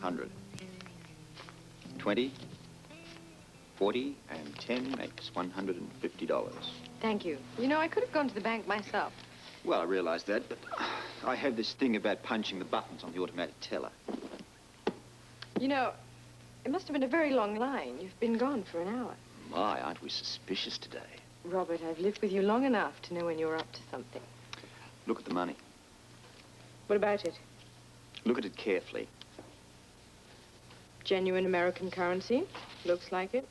100. 20, 40, and 10 makes $150. Thank you. You know, I could have gone to the bank myself. Well, I realize that, but I have this thing about punching the buttons on the automatic teller. You know, it must have been a very long line. You've been gone for an hour. My, aren't we suspicious today? Robert, I've lived with you long enough to know when you're up to something. Look at the money. What about it? Look at it carefully. Genuine American currency. Looks like it.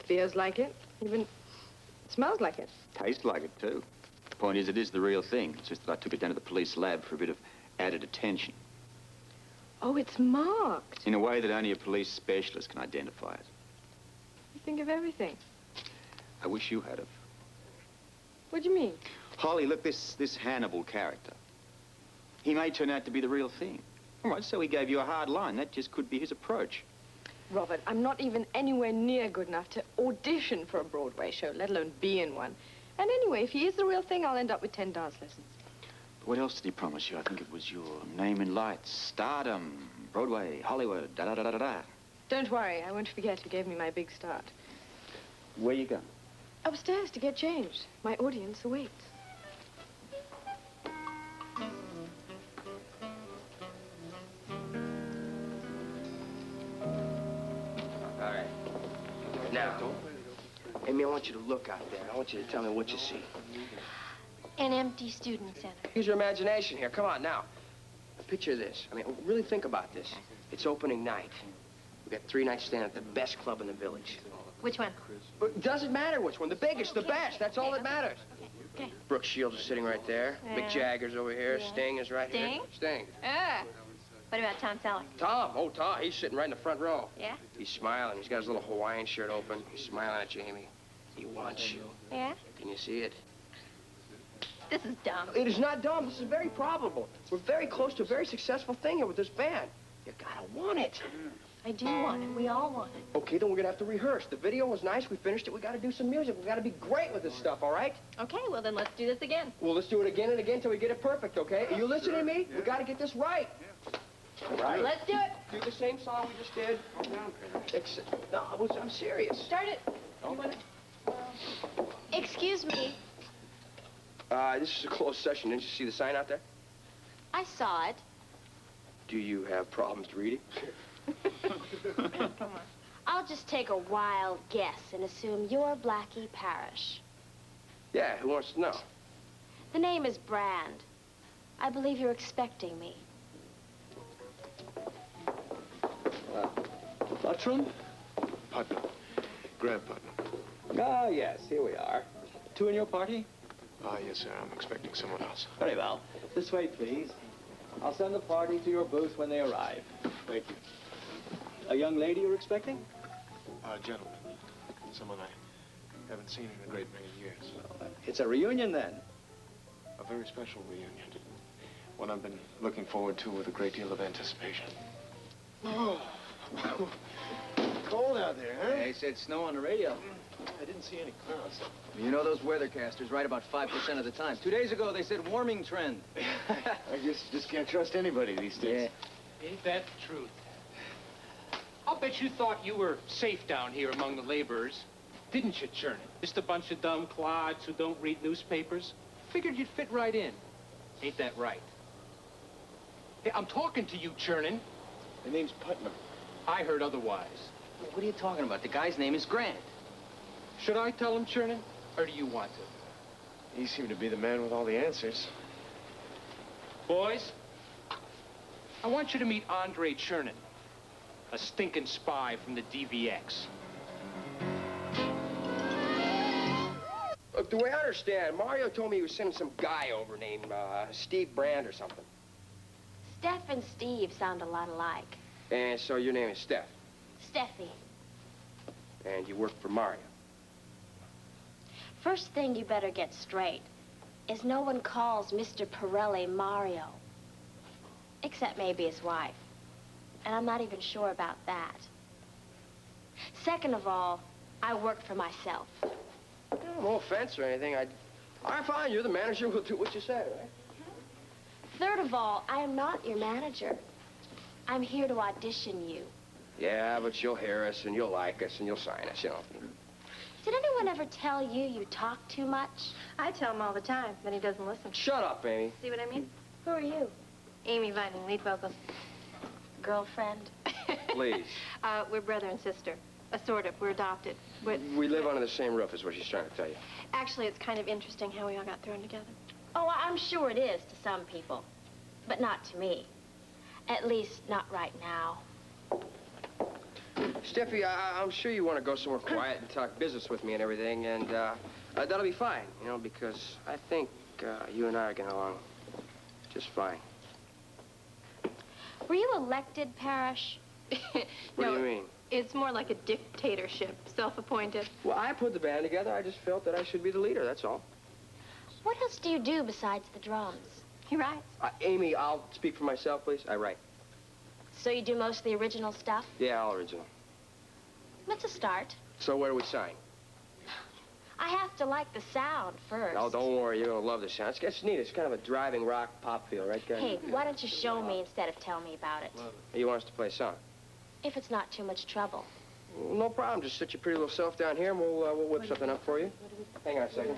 Feels like it. Even smells like it. Tastes like it, too. The point is, it is the real thing. It's just that I took it down to the police lab for a bit of added attention. Oh, it's marked. In a way that only a police specialist can identify it. You think of everything. I wish you had of. What do you mean? Holly, look, this Hannibal character. He may turn out to be the real thing. All right, so he gave you a hard line. That just could be his approach. Robert, I'm not even anywhere near good enough to audition for a Broadway show, let alone be in one. And anyway, if he is the real thing, I'll end up with 10 dance lessons. But what else did he promise you? I think it was your name in lights, stardom, Broadway, Hollywood, da-da-da-da-da-da. Don't worry, I won't forget who gave me my big start. Where you going? Upstairs to get changed. My audience awaits. All right. Now, Amy, I want you to look out there. I want you to tell me what you see. An empty student center. Use your imagination here. Come on, now. Picture this. I mean, really think about this. It's opening night. We got 3 nights staying at the best club in the village. Which one? It doesn't matter which one. The biggest, the best. That's all that matters. Okay. Brooke Shields is sitting right there. Yeah. Mick Jagger's over here. Yeah. Sting is right here. Sting? What about Tom Selleck? Tom. Oh, Tom. He's sitting right in the front row. Yeah? He's smiling. He's got his little Hawaiian shirt open. He's smiling at you, Amy. He wants you. Yeah? Can you see it? This is dumb. It is not dumb. This is very probable. We're very close to a very successful thing here with this band. You gotta want it. I do want it. We all want it. Okay, then we're gonna have to rehearse. The video was nice. We finished it. We gotta do some music. We gotta be great with this stuff, all right? Okay, well then let's do this again. Well, let's do it again and again till we get it perfect, okay? Are you listening to me? We gotta get this right. All right. Let's do it. Do the same song we just did. No, I'm serious. Start it. You wanna... Excuse me. This is a closed session. Didn't you see the sign out there? I saw it. Do you have problems reading? Come on. I'll just take a wild guess and assume you're Blackie Parrish. Yeah, who wants to know? The name is Brand. I believe you're expecting me. Buttram? Putnam. Graham Putnam. Ah, yes, here we are. 2 in your party? Ah, yes, sir. I'm expecting someone else. Very well. This way, please. I'll send the party to your booth when they arrive. Thank you. A young lady you're expecting? Gentlemen. Someone I haven't seen in a great many years. Well, it's a reunion, then. A very special reunion. One I've been looking forward to with a great deal of anticipation. Oh. Cold out there, huh? They said snow on the radio. I didn't see any clouds. You know those weathercasters right about 5% of the time. 2 days ago, they said warming trend. I just can't trust anybody these days. Yeah. Ain't that the truth? I'll bet you thought you were safe down here among the laborers. Didn't you, Chernin? Just a bunch of dumb clods who don't read newspapers. Figured you'd fit right in. Ain't that right? Hey, I'm talking to you, Chernin. The name's Putnam. I heard otherwise. What are you talking about? The guy's name is Grant. Should I tell him, Chernin, or do you want to? You seem to be the man with all the answers. Boys, I want you to meet Andre Chernin, a stinking spy from the DVX. Look, the way I understand, Mario told me he was sending some guy over named Steve Brand or something. Steph and Steve sound a lot alike. And so your name is Steph. Stephie. And you work for Mario. First thing you better get straight is no one calls Mr. Pirelli Mario. Except maybe his wife. And I'm not even sure about that. Second of all, I work for myself. No offense or anything. All right, fine. You're the manager. We'll do what you say, right? Third of all, I am not your manager. I'm here to audition you. Yeah, but you'll hear us, and you'll like us, and you'll sign us, you know. Did anyone ever tell you you talk too much? I tell him all the time, then he doesn't listen. Shut up, Amy. See what I mean? Who are you? Amy Vining, lead vocals. Girlfriend? Please. We're brother and sister. Sort of. We're adopted. But We live under the same roof, is what she's trying to tell you. actually, it's kind of interesting how we all got thrown together. Oh, I'm sure it is to some people, but not to me. At least, not right now. Stephie, I'm sure you want to go somewhere quiet and talk business with me and everything, and that'll be fine, you know, because I think you and I are getting along just fine. Were you elected, Parrish? What do you mean? It's more like a dictatorship, self-appointed. Well, I put the band together. I just felt that I should be the leader, that's all. What else do you do besides the drums? He writes. Amy, I'll speak for myself, please. I write. So you do most of the original stuff? Yeah, all original. That's a start. So where do we sign? I have to like the sound first. Oh, don't worry. You're going to love the sound. It's neat. It's kind of a driving rock pop feel, right, guys? Hey, why don't you show me instead of tell me about it? You want us to play a song? If it's not too much trouble. Well, no problem. Just sit your pretty little self down here, and we'll whip something up for you. Hang on a second.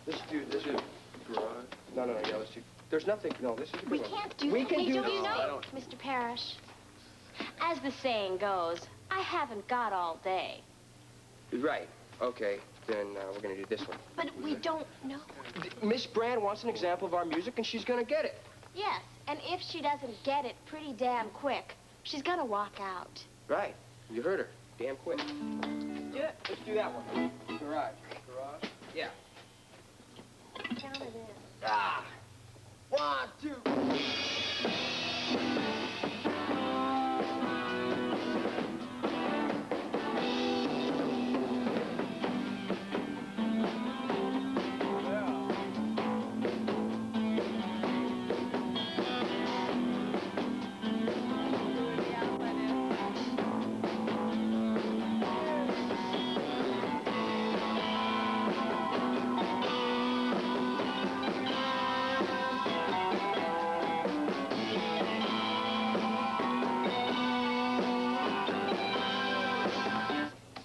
This is garage. No, yeah, let's do. There's nothing. No, this is the We garage. can't do We that. can Hey, do don't this. you No, I know, don't. Mr. Parrish? As the saying goes, I haven't got all day. Right. Okay. Then we're going to do this one. But we don't know. Miss Brand wants an example of our music, and she's going to get it. Yes, and if she doesn't get it pretty damn quick, she's gonna walk out. Right. You heard her. Damn quick. Do it. Let's do that one. Garage. Garage. Yeah. Count it in. Ah. 1, 2.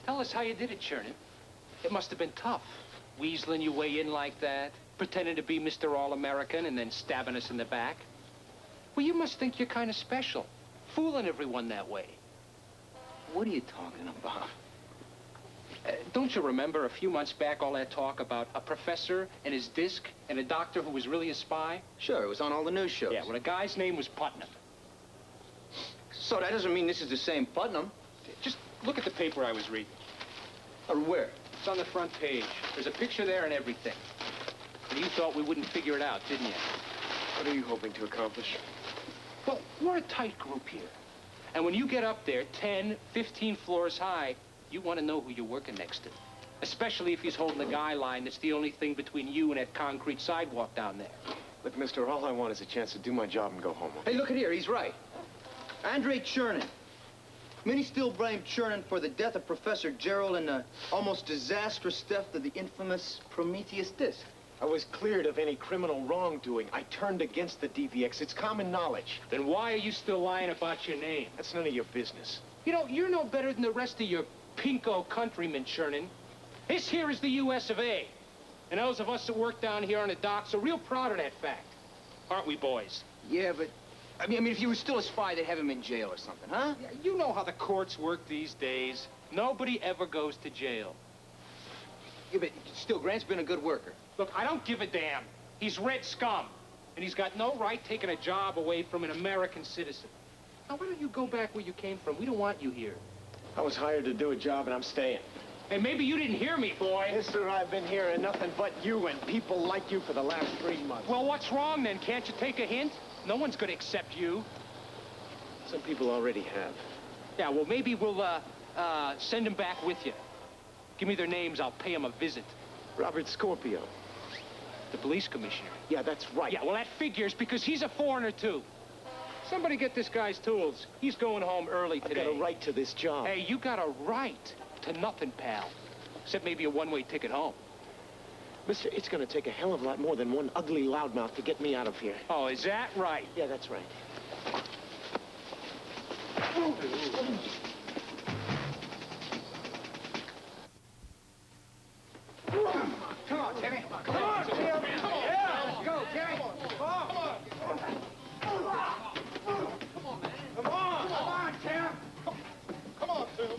Tell us how you did it, Chernin. It must have been tough, weaseling your way in like that, pretending to be Mr. All-American and then stabbing us in the back. Well, you must think you're kind of special, fooling everyone that way. What are you talking about? Don't you remember a few months back all that talk about a professor and his disc and a doctor who was really a spy? Sure, it was on all the news shows. Yeah, well, the guy's name was Putnam. So that doesn't mean this is the same Putnam. Just look at the paper I was reading. Or where? It's on the front page. There's a picture there and everything. And you thought we wouldn't figure it out, didn't you? What are you hoping to accomplish? Well, we're a tight group here. And when you get up there 10, 15 floors high, you want to know who you're working next to. Especially if he's holding a guy line that's the only thing between you and that concrete sidewalk down there. Look, mister, all I want is a chance to do my job and go home. Hey, look at here, he's right. Andre Chernin. Many still blame Chernin for the death of Professor Gerald and the almost disastrous theft of the infamous Prometheus disc. I was cleared of any criminal wrongdoing. I turned against the DVX. It's common knowledge. Then why are you still lying about your name? That's none of your business. You know, you're no better than the rest of your pinko countrymen, Chernin. This here is the U.S. of A. And those of us that work down here on the docks are real proud of that fact. Aren't we, boys? Yeah, but, I mean, if he was still a spy, they'd have him in jail or something, huh? Yeah, you know how the courts work these days. Nobody ever goes to jail. Yeah, but still, Grant's been a good worker. Look, I don't give a damn. He's red scum. And he's got no right taking a job away from an American citizen. Now, why don't you go back where you came from? We don't want you here. I was hired to do a job, and I'm staying. Hey, maybe you didn't hear me, boy. Mister, I've been hearing nothing but you and people like you for the last 3 months. Well, what's wrong, then? Can't you take a hint? No one's going to accept you. Some people already have. Yeah, well, maybe we'll, send them back with you. Give me their names. I'll pay them a visit. Robert Scorpio. The police commissioner. Yeah, that's right. Yeah, well, that figures because he's a foreigner, too. Somebody get this guy's tools. He's going home early today. I've got a right to this job. Hey, you got a right to nothing, pal. Except maybe a one-way ticket home. Mister, it's going to take a hell of a lot more than one ugly loudmouth to get me out of here. Oh, is that right? Yeah, that's right. Come on, Timmy. Come on, Tim. Yeah, go, Timmy. Come on. Come on, man. Come on, Tim. Come on, Tim.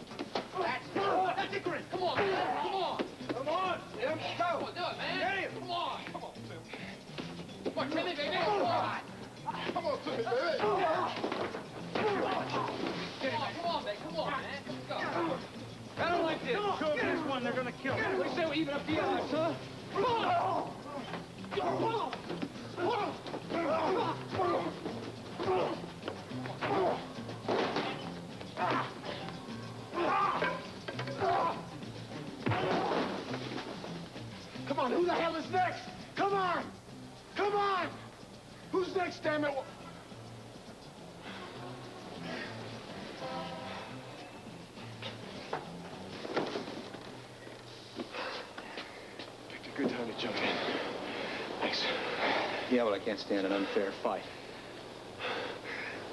That's it, Chris. Come on, man. Come on. Come on, Tim. Go. Come on, do it, man. Get him. Come on. Come on, Tim. Come on, Timmy, baby. Come on. Come on, Timmy, baby. Get him, man. Come on, baby. Come on, man. Let's go. I don't like this. Two of this one, they're gonna kill him. We say we even up the odds, huh? Come on! Come on, who the hell is next? Come on! Come on! Who's next, damn it? Picked a good time to jump in. Thanks. Yeah, well, I can't stand an unfair fight.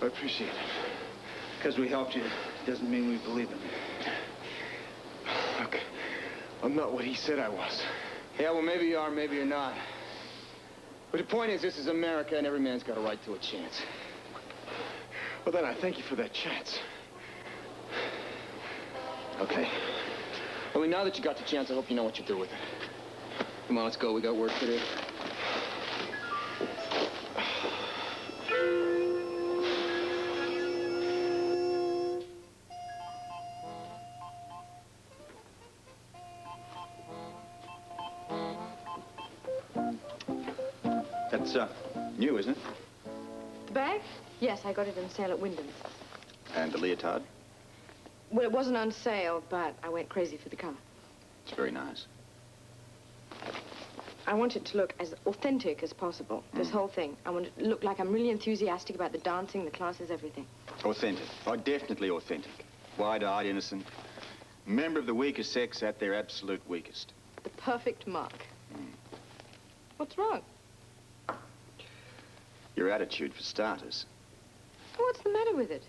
I appreciate it. Because we helped you doesn't mean we believe in you. Look, I'm not what he said I was. Yeah, well, maybe you are, maybe you're not. But the point is, this is America, and every man's got a right to a chance. Well, then I thank you for that chance. Okay. Well, now that you got the chance, I hope you know what you do with it. Come on, let's go. We got work to do. That's, new, isn't it? The bag? Yes, I got it on sale at Wyndham's. And the leotard? Well, it wasn't on sale, but I went crazy for the color. It's very nice. I want it to look as authentic as possible, this whole thing. I want it to look like I'm really enthusiastic about the dancing, the classes, everything. Authentic. Oh, definitely authentic. Wide-eyed, innocent. Member of the weaker sex at their absolute weakest. The perfect mark. What's wrong? Your attitude, for starters. What's the matter with it?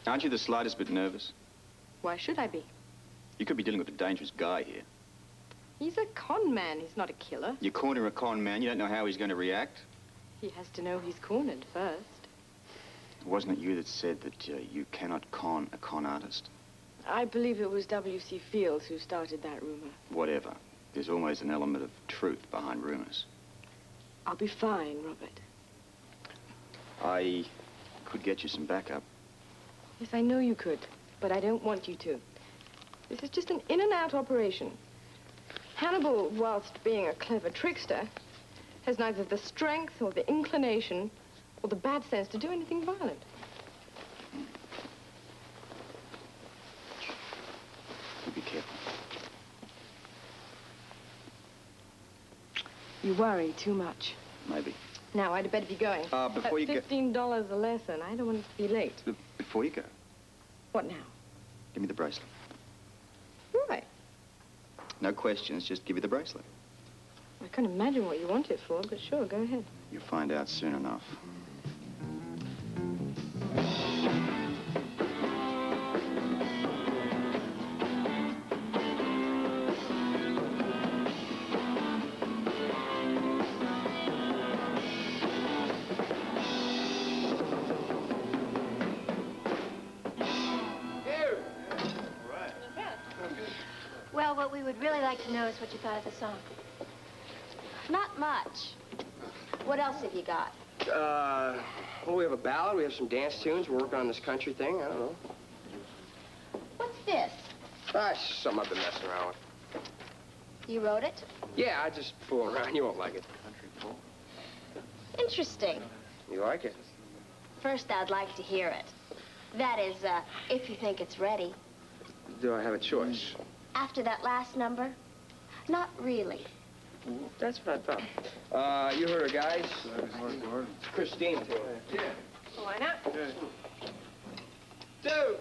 Aren't you the slightest bit nervous? Why should I be? You could be dealing with a dangerous guy here. He's a con man. He's not a killer. You corner a con man, you don't know how he's going to react. He has to know he's cornered first. Wasn't it you that said that you cannot con a con artist? I believe it was W.C. Fields who started that rumor. Whatever. There's always an element of truth behind rumors. I'll be fine, Robert. I could get you some backup. Yes, I know you could, but I don't want you to. This is just an in-and-out operation. Hannibal, whilst being a clever trickster, has neither the strength or the inclination or the bad sense to do anything violent. You be careful. You worry too much. Maybe. Now, I'd better be going. Before you go... $15 a lesson. I don't want to be late. Before you go, What now? give me the bracelet. Why? No questions, just give me the bracelet. I can't imagine what you want it for, but sure, go ahead. You'll find out soon enough. Well, what we would really like to know is what you thought of the song. Not much. What else have you got? Well, we have a ballad, we have some dance tunes, we're working on this country thing, I don't know. What's this? It's just something I've been messing around with. You wrote it? Yeah, I just fool around, you won't like it. Interesting. You like it? First, I'd like to hear it. That is, if you think it's ready. Do I have a choice? After that last number? Not really. That's what I thought. You heard her, guys? Christine, too. Yeah. Why not? Two.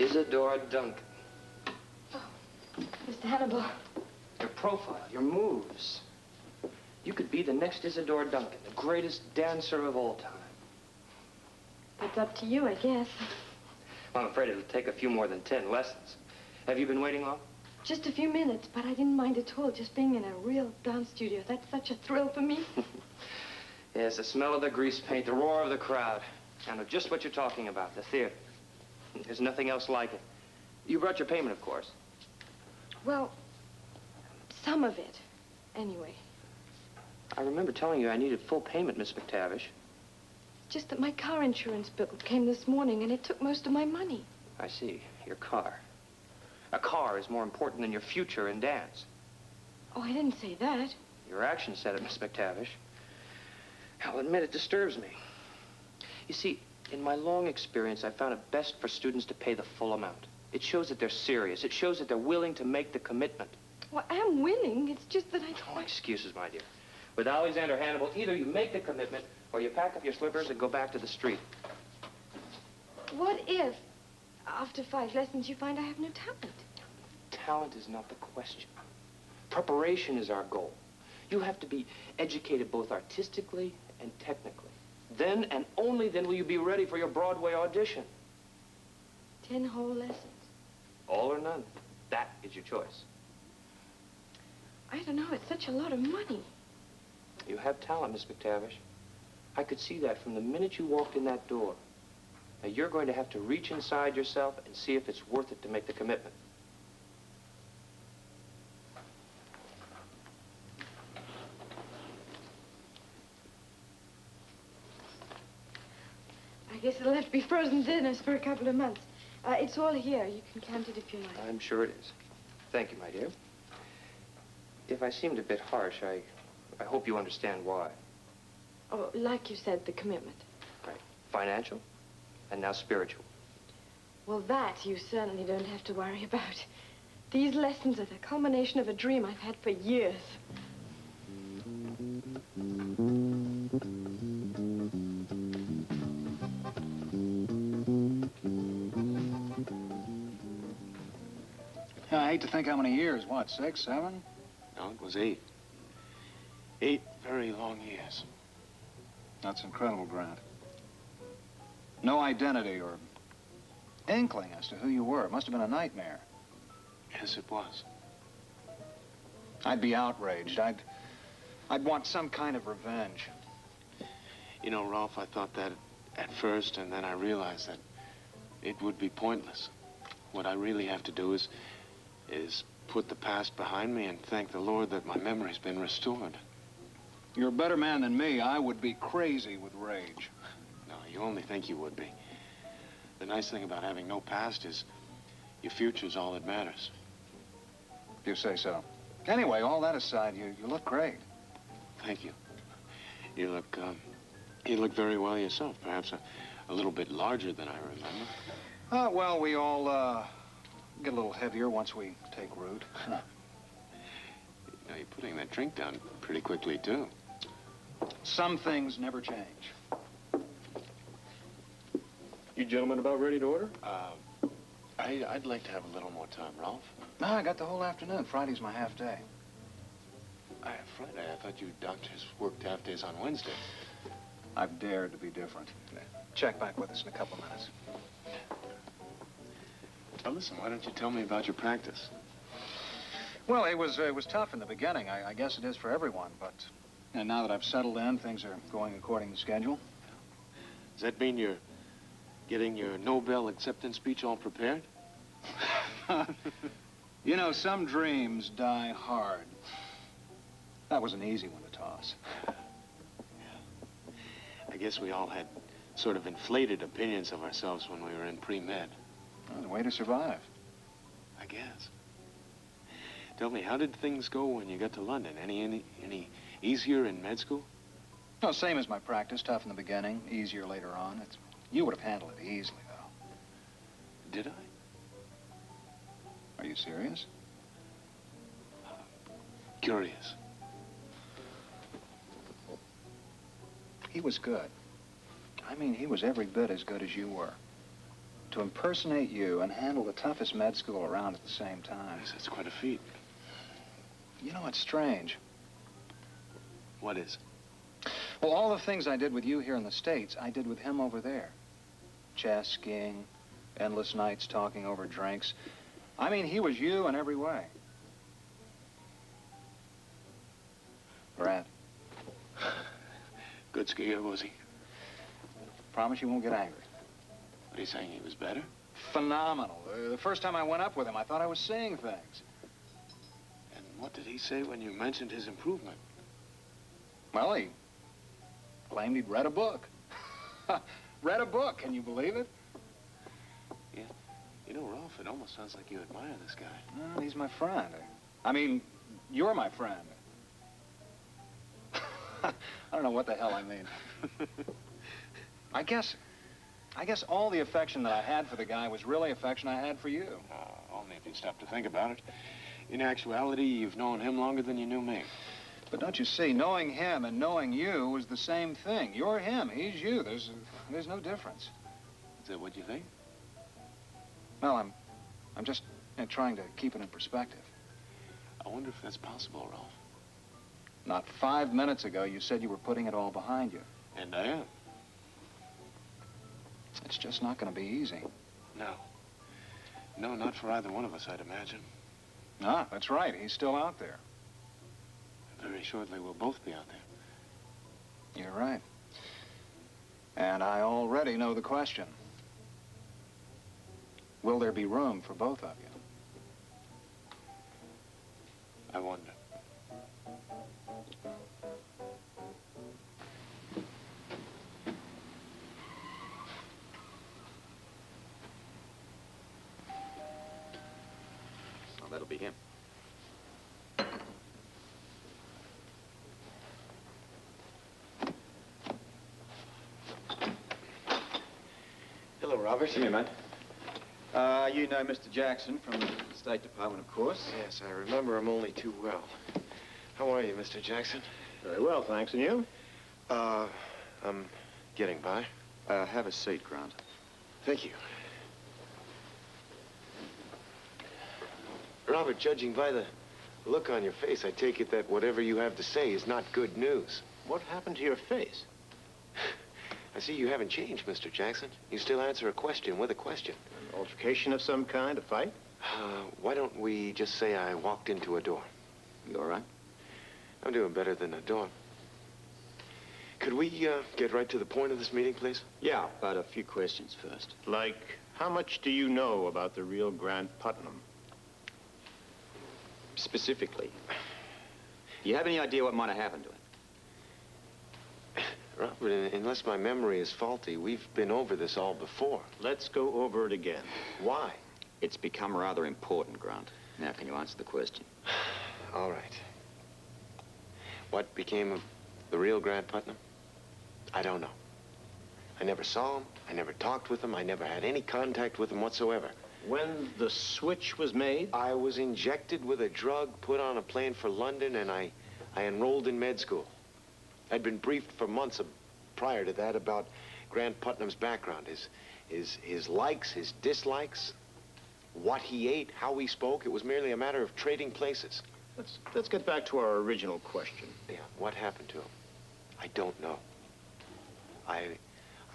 Isadora Duncan. Mr. Hannibal. Your profile, your moves. You could be the next Isadora Duncan, the greatest dancer of all time. It's up to you, I guess. Well, I'm afraid it'll take a few more than 10 lessons. Have you been waiting long? Just a few minutes, but I didn't mind at all. Just being in a real dance studio, that's such a thrill for me. Yes, the smell of the grease paint, the roar of the crowd. I know just what you're talking about, the theater. There's nothing else like it. You brought your payment, of course. Well, some of it, anyway. I remember telling you I needed full payment, Miss McTavish. Just that my car insurance bill came this morning, and it took most of my money. I see. Your car. A car is more important than your future in dance. Oh, I didn't say that. Your actions said it, Miss McTavish. I'll admit it disturbs me. You see, in my long experience, I found it best for students to pay the full amount. It shows that they're serious. It shows that they're willing to make the commitment. Well, I'm willing. It's just that I No don't... excuses, my dear. With Alexander Hannibal, either you make the commitment or you pack up your slippers and go back to the street. What if, after 5 lessons, you find I have no talent? Talent is not the question. Preparation is our goal. You have to be educated both artistically and technically. Then and only then will you be ready for your Broadway audition. 10 whole lessons. All or none. That is your choice. I don't know. It's such a lot of money. You have talent, Miss McTavish. I could see that from the minute you walked in that door. Now, you're going to have to reach inside yourself and see if it's worth it to make the commitment. I guess it'll have to be frozen dinners for a couple of months. It's all here. You can count it if you like. I'm sure it is. Thank you, my dear. If I seemed a bit harsh, I hope you understand why. Oh, like you said, the commitment. Right. Financial, and now spiritual. Well, that you certainly don't have to worry about. These lessons are the culmination of a dream I've had for years. I hate to think how many years. What, 6, 7? No, it was 8. 8 very long years. That's incredible, Grant. No identity or inkling as to who you were. It must have been a nightmare. Yes, it was. I'd be outraged. I'd want some kind of revenge. You know, Rolf, I thought that at first, and then I realized that it would be pointless. What I really have to do is put the past behind me and thank the Lord that my memory's been restored. You're a better man than me. I would be crazy with rage. No, you only think you would be. The nice thing about having no past is your future's all that matters. If you say so. Anyway, all that aside, you look great. Thank you. You look very well yourself. Perhaps a little bit larger than I remember. Well, we all, get a little heavier once we take root. Now, you're putting that drink down pretty quickly, too. Some things never change. You gentlemen about ready to order? I'd like to have a little more time, Rolf. No, I got the whole afternoon. Friday's my half day. Friday? I thought you doctors worked half days on Wednesday. I've dared to be different. Check back with us in a couple minutes. Now, listen, why don't you tell me about your practice? Well, it was tough in the beginning. I guess it is for everyone, but now that I've settled in, things are going according to schedule. Does that mean you're getting your Nobel acceptance speech all prepared? You know, some dreams die hard. That was an easy one to toss. Yeah. I guess we all had sort of inflated opinions of ourselves when we were in pre-med. Well, the way to survive. I guess. Tell me, how did things go when you got to London? Any easier in med school? No, same as my practice. Tough in the beginning, easier later on. You would have handled it easily, though. Did I? Are you serious? Curious. He was good. I mean, he was every bit as good as you were. to impersonate you and handle the toughest med school around at the same time. Yes, that's quite a feat. You know, it's strange. What is? Well, all the things I did with you here in the States, I did with him over there. Chess, skiing, endless nights talking over drinks. I mean, he was you in every way. Brad. Good skier, was he? Promise you won't get angry. What are you saying, he was better? Phenomenal. The first time I went up with him, I thought I was seeing things. And what did he say when you mentioned his improvement? Well, he claimed he'd read a book. Read a book, can you believe it? Yeah. You know, Rolf, it almost sounds like you admire this guy. No, he's my friend. I mean, you're my friend. I don't know what the hell I mean. I guess all the affection that I had for the guy was really affection I had for you. Only if you stop to think about it. In actuality, you've known him longer than you knew me. But don't you see, knowing him and knowing you was the same thing. You're him, he's you. There's no difference. Is that what you think? Well, I'm just trying to keep it in perspective. I wonder if that's possible, Rolf. Not 5 minutes ago, you said you were putting it all behind you. And I am. It's just not going to be easy. No. No, not for either one of us, I'd imagine. Ah, that's right. He's still out there. Very shortly, we'll both be out there. You're right. And I already know the question. Will there be room for both of you? I wonder. So that'll be him. Hello, Robert. See you, mate. You know Mr. Jackson from the State Department, of course. Yes, I remember him only too well. How are you, Mr. Jackson? Very well, thanks. And you? I'm getting by. Have a seat, Grant. Thank you. Robert, judging by the look on your face, I take it that whatever you have to say is not good news. What happened to your face? I see you haven't changed, Mr. Jackson. You still answer a question with a question. An altercation of some kind, a fight? Why don't we just say I walked into a door? You all right? I'm doing better than a door. Could we get right to the point of this meeting, please? Yeah, but a few questions first. Like, how much do you know about the real Grant Putnam? Specifically, do you have any idea what might have happened to him? Robert, unless my memory is faulty, we've been over this all before. Let's go over it again. Why? It's become rather important, Grant. Now, can you answer the question? All right. What became of the real Grant Putnam? I don't know. I never saw him. I never talked with him. I never had any contact with him whatsoever. When the switch was made? I was injected with a drug, put on a plane for London, and I enrolled in med school. I'd been briefed for months prior to that about Grant Putnam's background, his likes, his dislikes, what he ate, how he spoke. It was merely a matter of trading places. Let's get back to our original question. Yeah, what happened to him? I don't know. I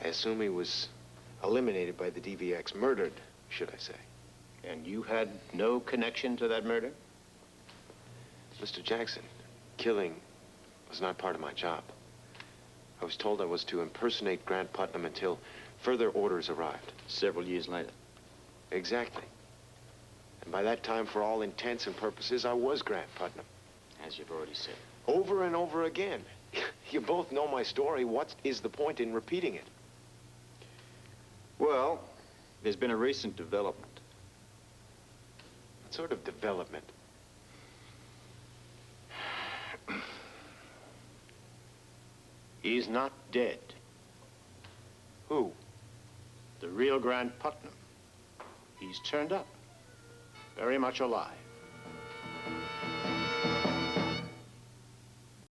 assume he was eliminated by the DVX, murdered, should I say. And you had no connection to that murder? Mr. Jackson, killing was not part of my job. I was told I was to impersonate Grant Putnam until further orders arrived. Several years later. Exactly. And by that time, for all intents and purposes, I was Grant Putnam. As you've already said. Over and over again. You both know my story. What is the point in repeating it? Well, there's been a recent development. What sort of development? He's not dead. Who? The real Grant Putnam. He's turned up. Very much alive.